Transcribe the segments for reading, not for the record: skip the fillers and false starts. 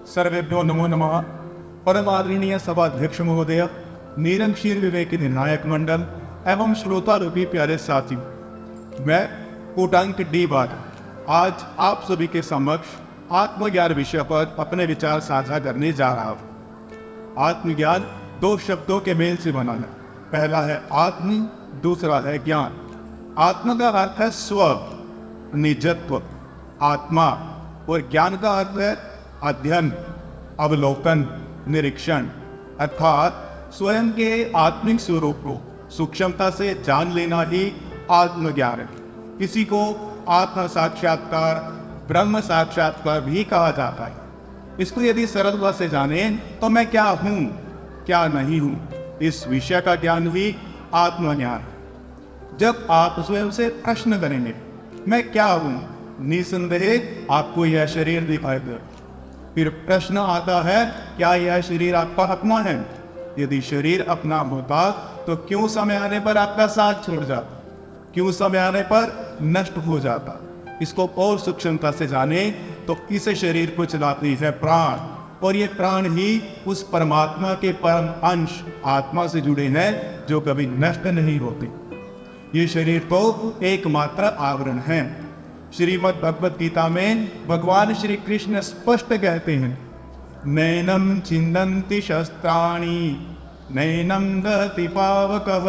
सर्वेभ्यो नमो नमः। परम आदरणीय सभाध्यक्ष महोदय, निरंक्षीर विवेक निर्णायक मंडल एवं श्रोता रूपी प्यारे साथी, मैं कोटांक डी बार आज आप सभी के समक्ष आत्मज्ञान विषय पर अपने विचार साझा करने जा रहा हूँ। आत्मज्ञान दो शब्दों के मेल से बना है। पहला है आत्म, दूसरा है ज्ञान। आत्म का अर्थ है स्व, निजत्व, आत्मा, और ज्ञान का अर्थ है अध्ययन, अवलोकन, निरीक्षण, अर्थात स्वयं के आत्मिक स्वरूप को सूक्ष्मता से जान लेना ही आत्मज्ञान है। इसी को आत्म साक्षात्कार, ब्रह्म साक्षात्कार भी कहा जाता है। इसको यदि सरलता से जाने तो मैं क्या हूँ, क्या नहीं हूँ, इस विषय का ज्ञान ही आत्मज्ञान है। जब आप स्वयं से प्रश्न करेंगे मैं क्या हूँ, निसंदेह आपको यह शरीर दिखाई दे। फिर प्रश्न आता है क्या यह शरीर आपका अपना है? यदि शरीर अपना होता तो क्यों समय आने पर आपका साथ छोड़ जाता, क्यों समय आने पर नष्ट हो जाता? इसको और सूक्ष्मता से जाने तो इस शरीर को चलाती है प्राण, और ये प्राण ही उस परमात्मा के परम अंश आत्मा से जुड़े हैं जो कभी नष्ट नहीं होते। ये शरीर तो एकमात्र आवरण है। श्रीमद् भगवत गीता में भगवान श्री कृष्ण स्पष्ट कहते हैं, नैनम छिन्दन्ति शस्त्राणि नैनम दहति पावकः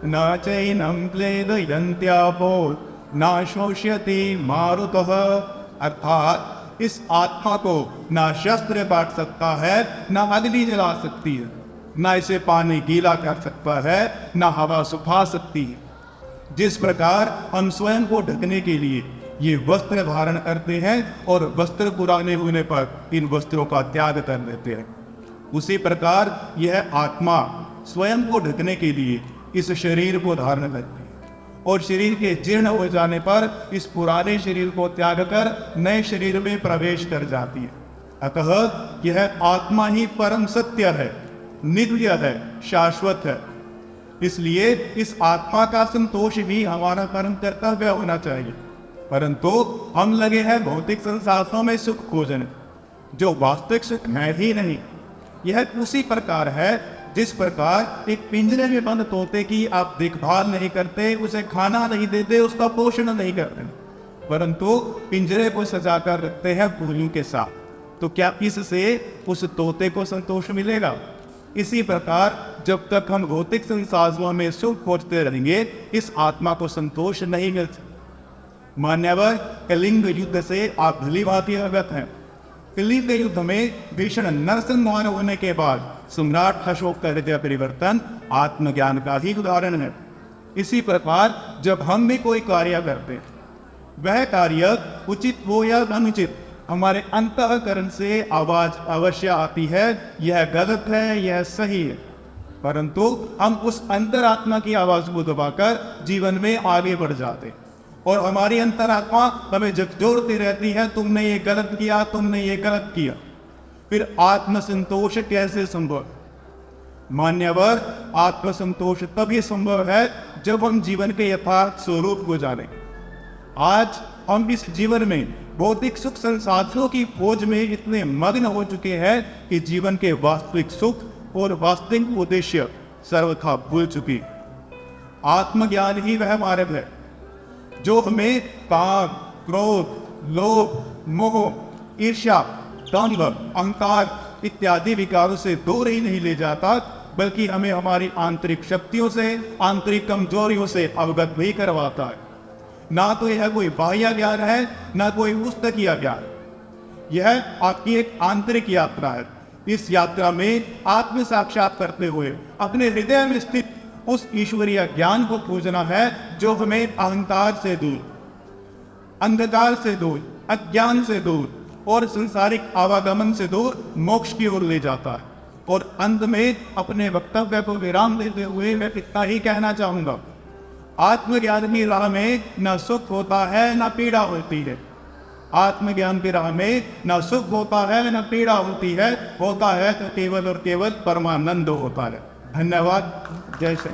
न चैनम क्लेदयन्त्यापो न शोष्यति मारुतः। अर्थात इस आत्मा को ना शस्त्र काट सकता है, ना अग्नि जला सकती है, ना इसे पानी गीला कर सकता है, ना हवा सुखा सकती है। जिस प्रकार हम स्वयं को ढकने के लिए ये वस्त्र धारण करते हैं और वस्त्र पुराने होने पर इन वस्त्रों का त्याग कर देते हैं, उसी प्रकार यह आत्मा स्वयं को ढकने के लिए इस शरीर को धारण करती है और शरीर के जीर्ण हो जाने पर इस पुराने शरीर को त्याग कर नए शरीर में प्रवेश कर जाती है। अतः यह आत्मा ही परम सत्य है, नित्य है, शाश्वत है। इसलिए इस आत्मा का संतोष भी हमारा परम कर्तव्य होना चाहिए। परंतु हम लगे हैं भौतिक संसाधनों में सुख खोजने, जो वास्तविक सुख है ही नहीं। यह उसी प्रकार है जिस प्रकार एक पिंजरे में बंद तोते की आप देखभाल नहीं करते, उसे खाना नहीं देते, उसका पोषण नहीं करते, परंतु पिंजरे को सजा कर रखते हैं फूलों के साथ, तो क्या इससे उस तोते को संतोष मिलेगा? इसी प्रकार जब तक हम भौतिक संसाधनों में सुख खोजते रहेंगे, इस आत्मा को संतोष नहीं मिलता। मान्यवर, कलिंग युद्ध से आप भली भांति अवगत हैं। कलिंग युद्ध में भीषण नरसंहार होने के बाद सम्राट अशोक का हृदय परिवर्तन आत्मज्ञान का ही उदाहरण है। इसी प्रकार जब हम भी कोई कार्य करते हैं, वह कार्य उचित हो या अनुचित, हमारे अंतःकरण से आवाज अवश्य आती है, यह गलत है, यह सही है, परंतु हम उस अंतरात्मा की आवाज को दबाकर जीवन में आगे बढ़ जाते और हमारी अंतरात्मा हमें झकझोरती रहती है, तुमने ये गलत किया, तुमने ये गलत किया। फिर आत्मसंतोष कैसे संभव? मान्यवर, आत्मसंतोष तभी संभव है जब हम जीवन के यथार्थ स्वरूप को जानें। आज हम इस जीवन में भौतिक सुख संसाधनों की खोज में इतने मग्न हो चुके हैं कि जीवन के वास्तविक सुख और वास्तविक उद्देश्य सर्वथा भूल चुकी। आत्मज्ञान ही वह मार्ग है जो हमें काम, क्रोध, लोभ, मोह, ईर्ष्या, दंभ, अहंकार इत्यादि विकारों से दूर ही नहीं ले जाता, बल्कि हमें हमारी आंतरिक शक्तियों से, आंतरिक कमजोरियों से अवगत भी करवाता है। ना तो यह कोई बाह्य ज्ञान है, ना कोई पुस्तकीय ज्ञान, यह आपकी एक आंतरिक यात्रा है। इस यात्रा में आत्म साक्षात करते हुए अपने हृदय में स्थित उस ईश्वरीय ज्ञान को खोजना है जो हमें अहंकार से दूर, अंधकार से दूर, अज्ञान से दूर और संसारिक आवागमन से दूर मोक्ष की ओर ले जाता है। और अंत में अपने वक्तव्य को विराम देते हुए मैं इतना ही कहना चाहूंगा, आत्मज्ञान की राह में न सुख होता है न पीड़ा होती है। आत्मज्ञान की राह में न सुख होता है न पीड़ा होती है, होता है तो केवल और केवल परमानंद होता है। धन्यवाद। जय श्री